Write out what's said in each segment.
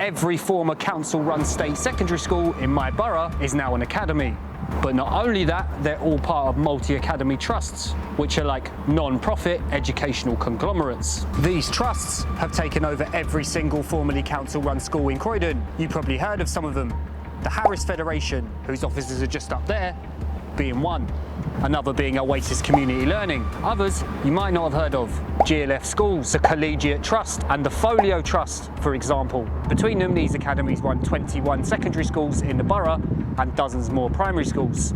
Every former council-run state secondary school in my borough is now an academy. But not only that, they're all part of multi-academy trusts, which are like non-profit educational conglomerates. These trusts have taken over every single formerly council-run school in Croydon. You probably heard of some of them. The Harris Federation, whose offices are just up there, being one. Another being Oasis Community Learning. Others you might not have heard of. GLF Schools, the Collegiate Trust, and the Folio Trust, for example. Between them, these academies run 21 secondary schools in the borough and dozens more primary schools.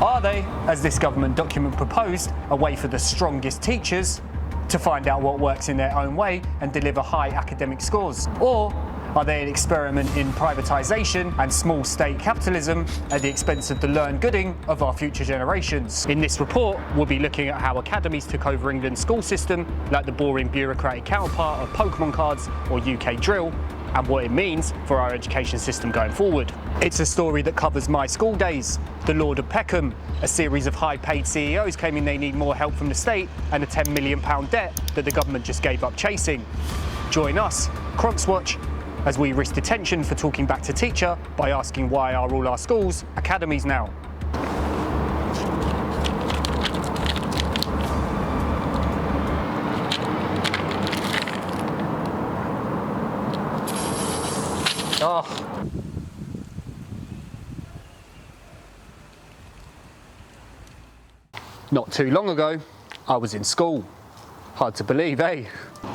Are they, as this government document proposed, a way for the strongest teachers to find out what works in their own way and deliver high academic scores? Or are they an experiment in privatisation and small state capitalism at the expense of the learned gooding of our future generations? In this report, we'll be looking at how academies took over England's school system, like the boring bureaucratic counterpart of Pokemon cards or UK drill, and what it means for our education system going forward. It's a story that covers my school days, the Lord of Peckham, a series of high-paid CEOs claiming they need more help from the state, and a £10 million debt that the government just gave up chasing. Join us, Crocs Watch, as we risk detention for talking back to teacher by asking why are all our schools academies now? Not too long ago, I was in school. Hard to believe, eh?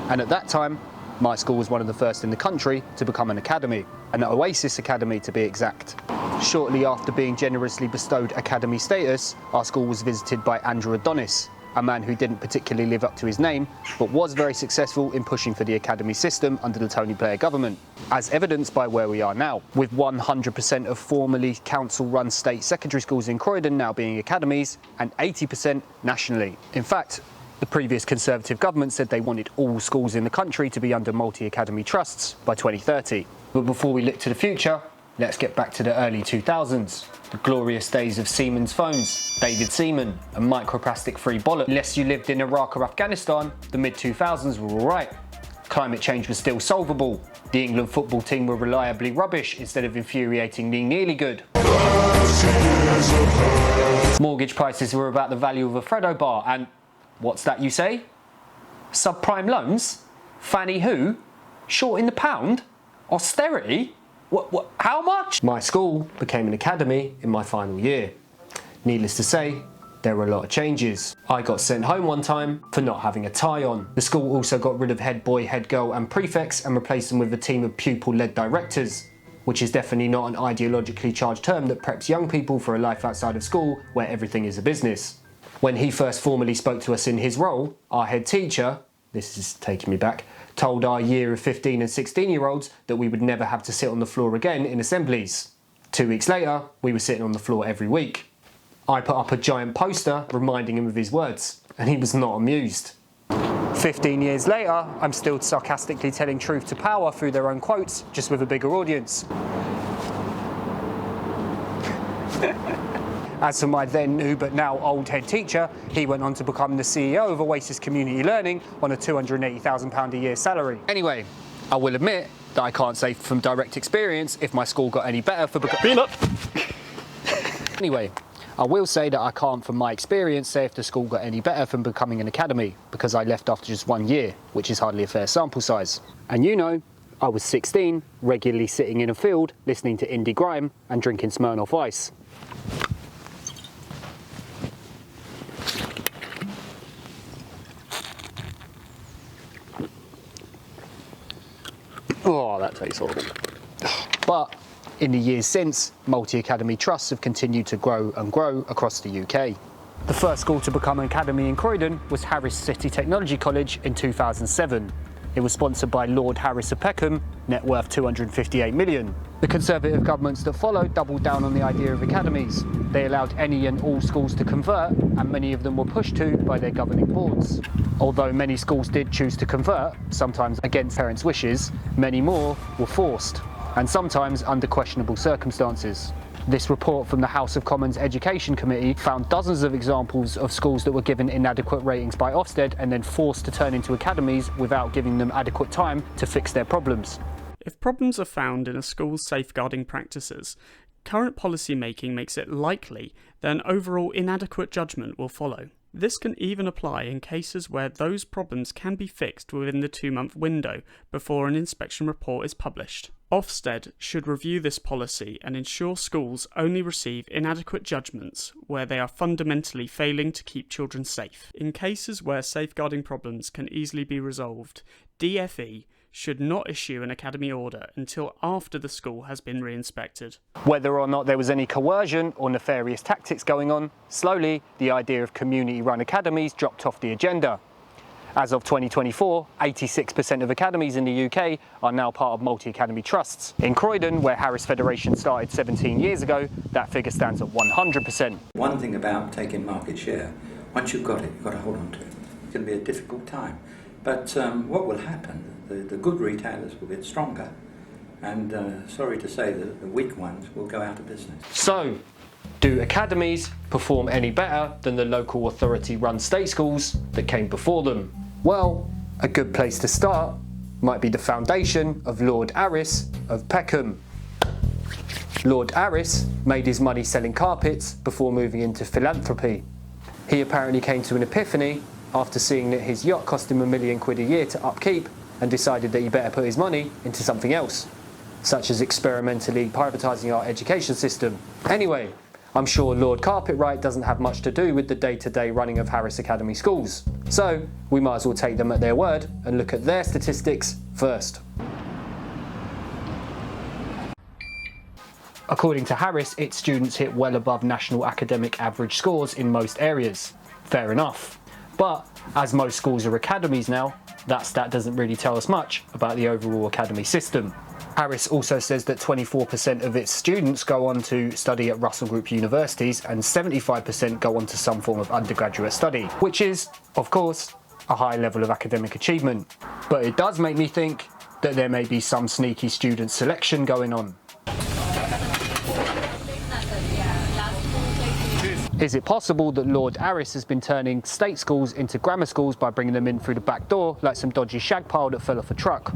And at that time, my school was one of the first in the country to become an academy, an Oasis Academy to be exact. Shortly after being generously bestowed academy status, our school was visited by Andrew Adonis, a man who didn't particularly live up to his name, but was very successful in pushing for the academy system under the Tony Blair government, as evidenced by where we are now, with 100% of formerly council-run state secondary schools in Croydon now being academies, and 80% nationally. In fact, the previous Conservative government said they wanted all schools in the country to be under multi-academy trusts by 2030. But before we look to the future, let's get back to the early 2000s. The glorious days of Siemens phones, David Seaman, and microplastic-free bollock. Unless you lived in Iraq or Afghanistan, the mid-2000s were alright. Climate change was still solvable. The England football team were reliably rubbish instead of infuriatingly nearly good. Mortgage prices were about the value of a Freddo bar, and what's that you say? Subprime loans? Fanny who? Short in the pound? Austerity? What, how much? My school became an academy in my final year. Needless to say, there were a lot of changes. I got sent home one time for not having a tie on. The school also got rid of head boy, head girl and prefects and replaced them with a team of pupil-led directors, which is definitely not an ideologically charged term that preps young people for a life outside of school where everything is a business. When he first formally spoke to us in his role, our head teacher, this is taking me back, told our year of 15 and 16-year-olds that we would never have to sit on the floor again in assemblies. 2 weeks later, we were sitting on the floor every week. I put up a giant poster reminding him of his words, and he was not amused. 15 years later, I'm still sarcastically telling truth to power through their own quotes, just with a bigger audience. As for my then new but now old head teacher, he went on to become the CEO of Oasis Community Learning on a £280,000 a year salary. Anyway, I will admit that I can't say from direct experience if my school got any better for becoming... Anyway, I will say that I can't from my experience say if the school got any better from becoming an academy, because I left after just 1 year, which is hardly a fair sample size. And you know, I was 16, regularly sitting in a field, listening to indie grime and drinking Smirnoff Ice. Oh, that tastes horrible. But in the years since, multi-academy trusts have continued to grow and grow across the UK. The first school to become an academy in Croydon was Harris City Technology College in 2007. It was sponsored by Lord Harris of Peckham, net worth £258 million. The Conservative governments that followed doubled down on the idea of academies. They allowed any and all schools to convert, and many of them were pushed to by their governing boards. Although many schools did choose to convert, sometimes against parents' wishes, many more were forced, and sometimes under questionable circumstances. This report from the House of Commons Education Committee found dozens of examples of schools that were given inadequate ratings by Ofsted and then forced to turn into academies without giving them adequate time to fix their problems. If problems are found in a school's safeguarding practices, current policy making makes it likely that an overall inadequate judgment will follow. This can even apply in cases where those problems can be fixed within the 2-month window before an inspection report is published. Ofsted should review this policy and ensure schools only receive inadequate judgments where they are fundamentally failing to keep children safe. In cases where safeguarding problems can easily be resolved, DfE should not issue an academy order until after the school has been re-inspected. Whether or not there was any coercion or nefarious tactics going on, slowly the idea of community-run academies dropped off the agenda. As of 2024, 86% of academies in the UK are now part of multi-academy trusts. In Croydon, where Harris Federation started 17 years ago, that figure stands at 100%. One thing about taking market share, once you've got it, you've got to hold on to it. It's going to be a difficult time. But what will happen, the good retailers will get stronger, and sorry to say that the weak ones will go out of business. So, do academies perform any better than the local authority-run state schools that came before them? Well, a good place to start might be the foundation of Lord Harris of Peckham. Lord Harris made his money selling carpets before moving into philanthropy. He apparently came to an epiphany after seeing that his yacht cost him £1 million a year to upkeep and decided that he better put his money into something else, such as experimentally privatising our education system. Anyway, I'm sure Lord Carpetwright doesn't have much to do with the day-to-day running of Harris Academy schools, so we might as well take them at their word and look at their statistics first. According to Harris, its students hit well above national academic average scores in most areas. Fair enough. But, as most schools are academies now, that stat doesn't really tell us much about the overall academy system. Harris also says that 24% of its students go on to study at Russell Group universities and 75% go on to some form of undergraduate study, which is, of course, a high level of academic achievement. But it does make me think that there may be some sneaky student selection going on. Is it possible that Lord Harris has been turning state schools into grammar schools by bringing them in through the back door like some dodgy shag pile that fell off a truck?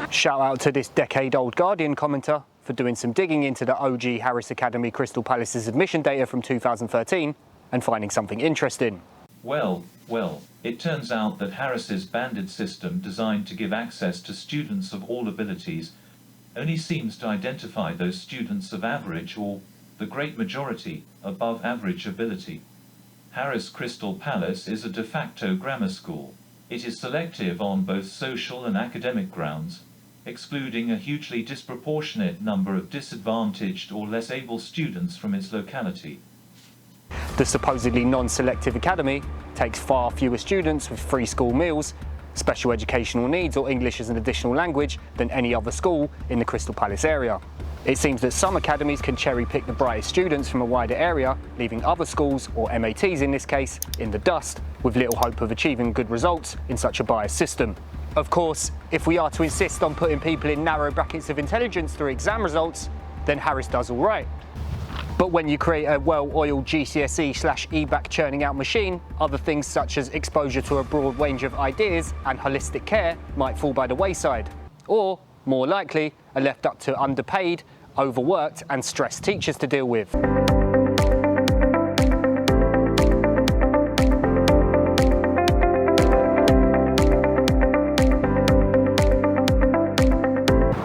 Shout out to this decade-old Guardian commenter for doing some digging into the OG Harris Academy Crystal Palace's admission data from 2013 and finding something interesting. Well, it turns out that Harris's banded system, designed to give access to students of all abilities, only seems to identify those students of average or, the great majority, above average ability. Harris Crystal Palace is a de facto grammar school. It is selective on both social and academic grounds, excluding a hugely disproportionate number of disadvantaged or less able students from its locality. The supposedly non-selective academy takes far fewer students with free school meals, special educational needs or English as an additional language than any other school in the Crystal Palace area. It seems that some academies can cherry-pick the brightest students from a wider area, leaving other schools, or MATs in this case, in the dust, with little hope of achieving good results in such a biased system. Of course, if we are to insist on putting people in narrow brackets of intelligence through exam results, then Harris does all right. But when you create a well-oiled GCSE/EBAC churning out machine, other things such as exposure to a broad range of ideas and holistic care might fall by the wayside. Or, more likely, are left up to underpaid, overworked and stressed teachers to deal with.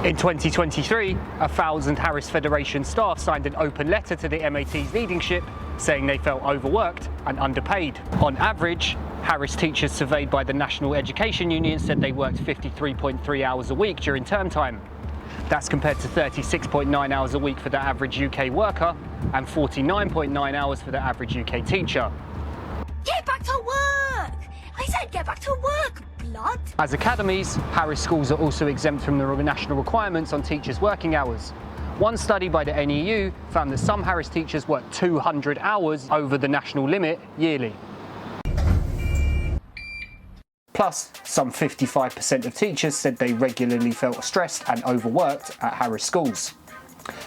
In 2023, 1,000 Harris Federation staff signed an open letter to the MAT's leadership saying they felt overworked and underpaid. On average, Harris teachers surveyed by the National Education Union said they worked 53.3 hours a week during term time. That's compared to 36.9 hours a week for the average UK worker and 49.9 hours for the average UK teacher. Get back to work! I said get back to work, blood! As academies, Harris schools are also exempt from the national requirements on teachers' working hours. One study by the NEU found that some Harris teachers work 200 hours over the national limit yearly. Plus, some 55% of teachers said they regularly felt stressed and overworked at Harris schools.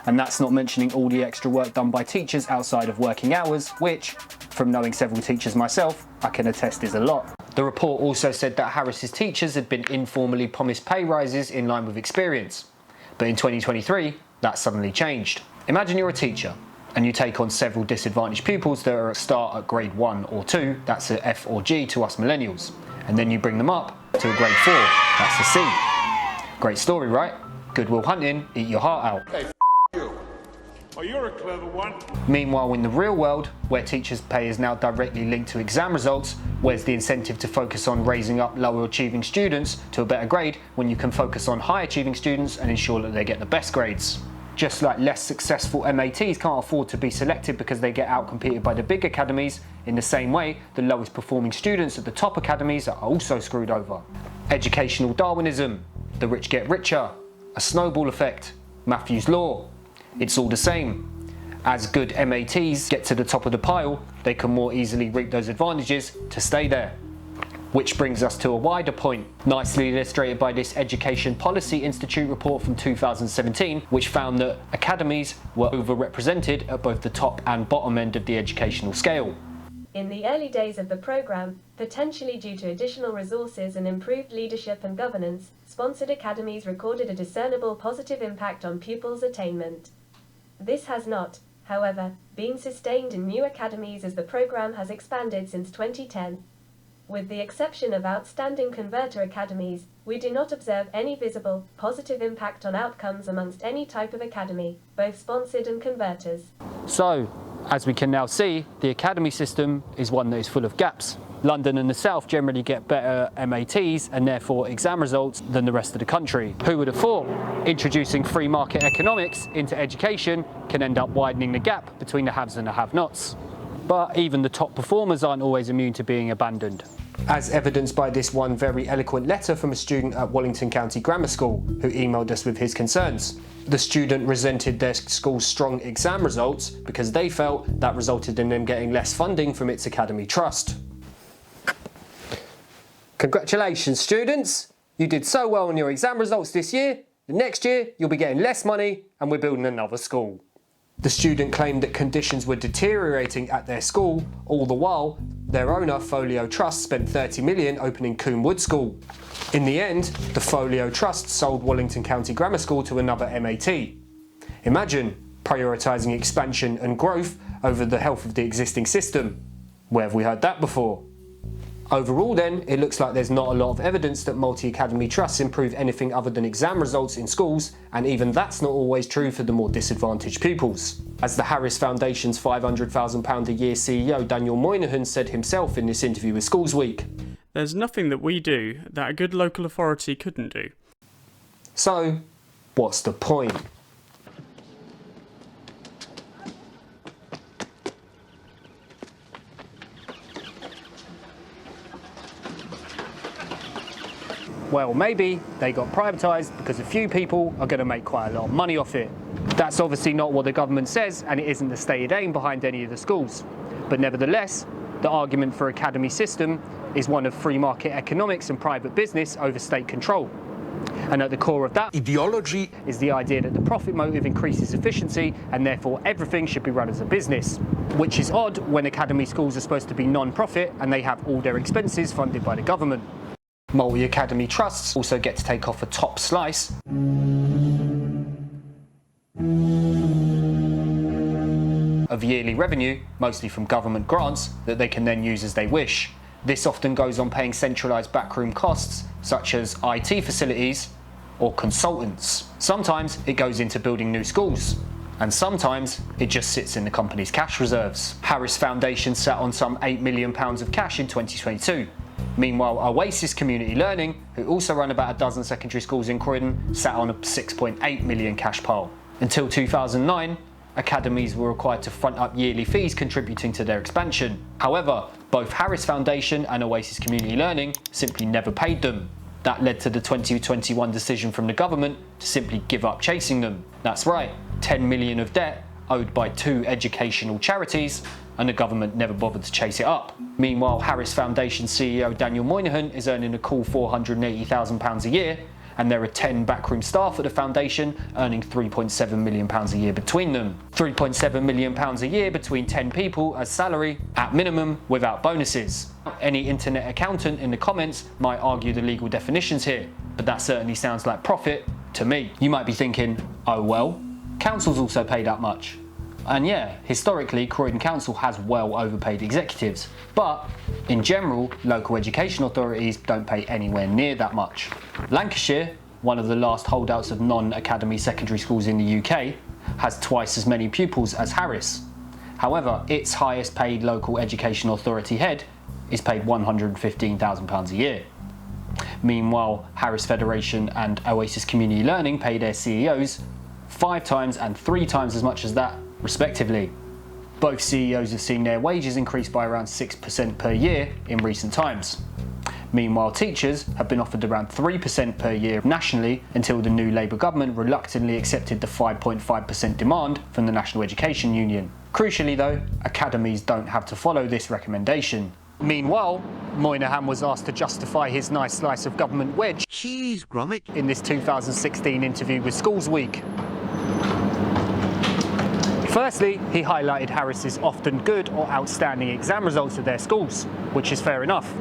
And that's not mentioning all the extra work done by teachers outside of working hours, which, from knowing several teachers myself, I can attest is a lot. The report also said that Harris's teachers had been informally promised pay rises in line with experience. But in 2023, that suddenly changed. Imagine you're a teacher and you take on several disadvantaged pupils that are start at grade 1 or 2, that's a F or G to us millennials, and then you bring them up to a grade 4, that's a C. Great story, right? Good Will Hunting, eat your heart out. Hey, you. Oh, you're a clever one. Meanwhile, in the real world, where teachers' pay is now directly linked to exam results, where's the incentive to focus on raising up lower achieving students to a better grade when you can focus on high achieving students and ensure that they get the best grades? Just like less successful MATs can't afford to be selected because they get outcompeted by the big academies, in the same way, the lowest performing students at the top academies are also screwed over. Educational Darwinism, the rich get richer, a snowball effect, Matthew's Law. It's all the same. As good MATs get to the top of the pile, they can more easily reap those advantages to stay there. Which brings us to a wider point, nicely illustrated by this Education Policy Institute report from 2017, which found that academies were overrepresented at both the top and bottom end of the educational scale. In the early days of the program, potentially due to additional resources and improved leadership and governance, sponsored academies recorded a discernible positive impact on pupils' attainment. This has not, however, been sustained in new academies as the program has expanded since 2010. With the exception of outstanding converter academies, we do not observe any visible, positive impact on outcomes amongst any type of academy, both sponsored and converters. So, as we can now see, the academy system is one that is full of gaps. London and the South generally get better MATs and therefore exam results than the rest of the country. Who would have thought introducing free market economics into education can end up widening the gap between the haves and the have-nots? But even the top performers aren't always immune to being abandoned. As evidenced by this one very eloquent letter from a student at Wallington County Grammar School who emailed us with his concerns. The student resented their school's strong exam results because they felt that resulted in them getting less funding from its academy trust. Congratulations, students! You did so well on your exam results this year. The next year, you'll be getting less money and we're building another school. The student claimed that conditions were deteriorating at their school, all the while their owner, Folio Trust, spent $30 million opening Coombe Wood School. In the end, the Folio Trust sold Wallington County Grammar School to another MAT. Imagine prioritising expansion and growth over the health of the existing system. Where have we heard that before? Overall then, it looks like there's not a lot of evidence that multi-academy trusts improve anything other than exam results in schools, and even that's not always true for the more disadvantaged pupils. As the Harris Foundation's £500,000 a year CEO Daniel Moynihan said himself in this interview with Schools Week. There's nothing that we do that a good local authority couldn't do. So, what's the point? Well, maybe they got privatised because a few people are going to make quite a lot of money off it. That's obviously not what the government says, and it isn't the stated aim behind any of the schools. But nevertheless, the argument for academy system is one of free market economics and private business over state control. And at the core of that ideology is the idea that the profit motive increases efficiency and therefore everything should be run as a business. Which is odd when academy schools are supposed to be non-profit and they have all their expenses funded by the government. Multi-academy trusts also get to take off a top slice of yearly revenue, mostly from government grants, that they can then use as they wish. This often goes on paying centralised backroom costs, such as IT facilities or consultants. Sometimes it goes into building new schools, and sometimes it just sits in the company's cash reserves. Harris Foundation sat on some £8 million of cash in 2022. Meanwhile, Oasis Community Learning, who also run about a dozen secondary schools in Croydon, sat on a £6.8 million cash pile. Until 2009, academies were required to front up yearly fees contributing to their expansion. However, both Harris Foundation and Oasis Community Learning simply never paid them. That led to the 2021 decision from the government to simply give up chasing them. That's right, 10 million of debt owed by 2 educational charities, and the government never bothered to chase it up. Meanwhile, Harris Foundation CEO Daniel Moynihan is earning a cool £480,000 a year, and there are 10 backroom staff at the foundation earning £3.7 million a year between them. £3.7 million a year between 10 people as salary, at minimum, without bonuses. Any internet accountant in the comments might argue the legal definitions here, but that certainly sounds like profit to me. You might be thinking, oh well, council's also pay that much. And yeah, historically, Croydon Council has well overpaid executives, but in general, local education authorities don't pay anywhere near that much. Lancashire, one of the last holdouts of non-academy secondary schools in the UK, has twice as many pupils as Harris. However, its highest paid local education authority head is paid £115,000 a year. Meanwhile, Harris Federation and Oasis Community Learning pay their CEOs 5 times and 3 times as much as that, respectively. Both CEOs have seen their wages increase by around 6% per year in recent times. Meanwhile, teachers have been offered around 3% per year nationally until the new Labour government reluctantly accepted the 5.5% demand from the National Education Union. Crucially though, academies don't have to follow this recommendation. Meanwhile, Moynihan was asked to justify his nice slice of government wedge in this 2016 interview with Schools Week. Firstly, he highlighted Harris's often good or outstanding exam results of their schools, which is fair enough.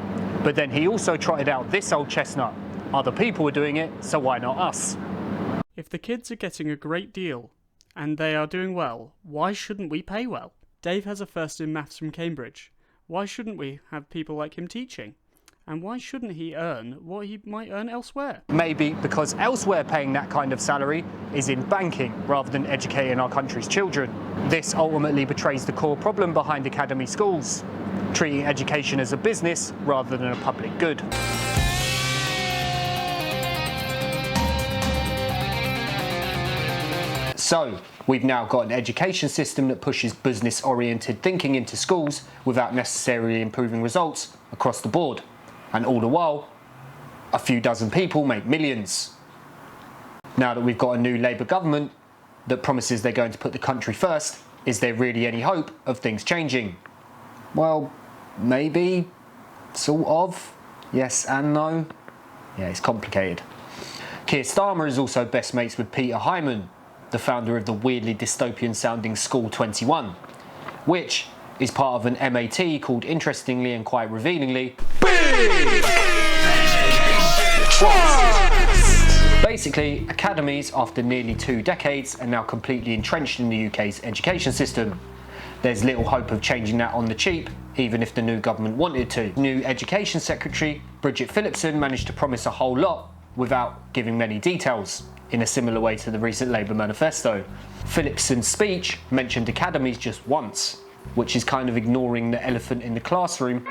But then he also trotted out this old chestnut. Other people are doing it, so why not us? If the kids are getting a great deal, and they are doing well, why shouldn't we pay well? Dave has a first in maths from Cambridge. Why shouldn't we have people like him teaching? And why shouldn't he earn what he might earn elsewhere? Maybe because elsewhere paying that kind of salary is in banking rather than educating our country's children. This ultimately betrays the core problem behind academy schools, treating education as a business rather than a public good. So, we've now got an education system that pushes business-oriented thinking into schools without necessarily improving results across the board. And all the while, a few dozen people make millions. Now that we've got a new Labour government that promises they're going to put the country first, is there really any hope of things changing? Well, maybe, sort of, yes and no. Yeah, it's complicated. Keir Starmer is also best mates with Peter Hyman, the founder of the weirdly dystopian sounding School 21, which is part of an MAT called, interestingly and quite revealingly, Big Trust. Basically, academies, after nearly 2 decades, are now completely entrenched in the UK's education system. There's little hope of changing that on the cheap, even if the new government wanted to. New Education Secretary Bridget Phillipson managed to promise a whole lot without giving many details, in a similar way to the recent Labour manifesto. Phillipson's speech mentioned academies just once, which is kind of ignoring the elephant in the classroom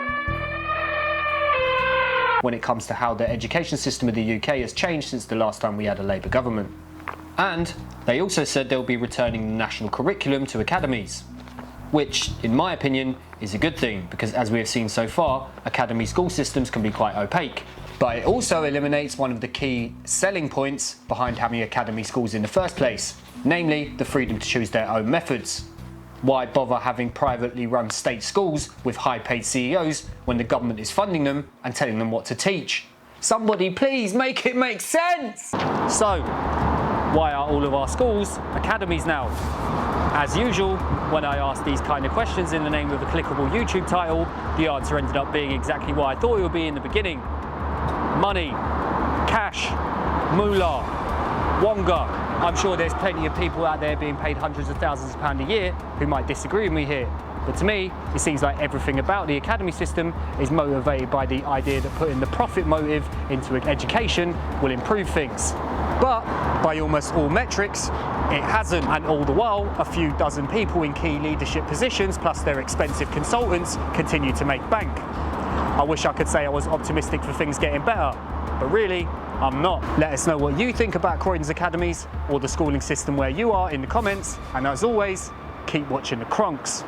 when it comes to how the education system of the UK has changed since the last time we had a Labour government. And they also said they'll be returning the national curriculum to academies, which, in my opinion, is a good thing, because as we have seen so far, academy school systems can be quite opaque. But it also eliminates one of the key selling points behind having academy schools in the first place, namely the freedom to choose their own methods. Why bother having privately run state schools with high-paid CEOs when the government is funding them and telling them what to teach? Somebody please make it make sense! So, why are all of our schools academies now? As usual, when I asked these kind of questions in the name of a clickable YouTube title, the answer ended up being exactly what I thought it would be in the beginning. Money, cash, moolah, wonga. I'm sure there's plenty of people out there being paid hundreds of thousands of pounds a year who might disagree with me here. But to me, it seems like everything about the academy system is motivated by the idea that putting the profit motive into education will improve things. But by almost all metrics, it hasn't, and all the while, a few dozen people in key leadership positions, plus their expensive consultants, continue to make bank. I wish I could say I was optimistic for things getting better, but really, I'm not. Let us know what you think about Croydon's academies or the schooling system where you are in the comments, and as always, keep watching the Cronks.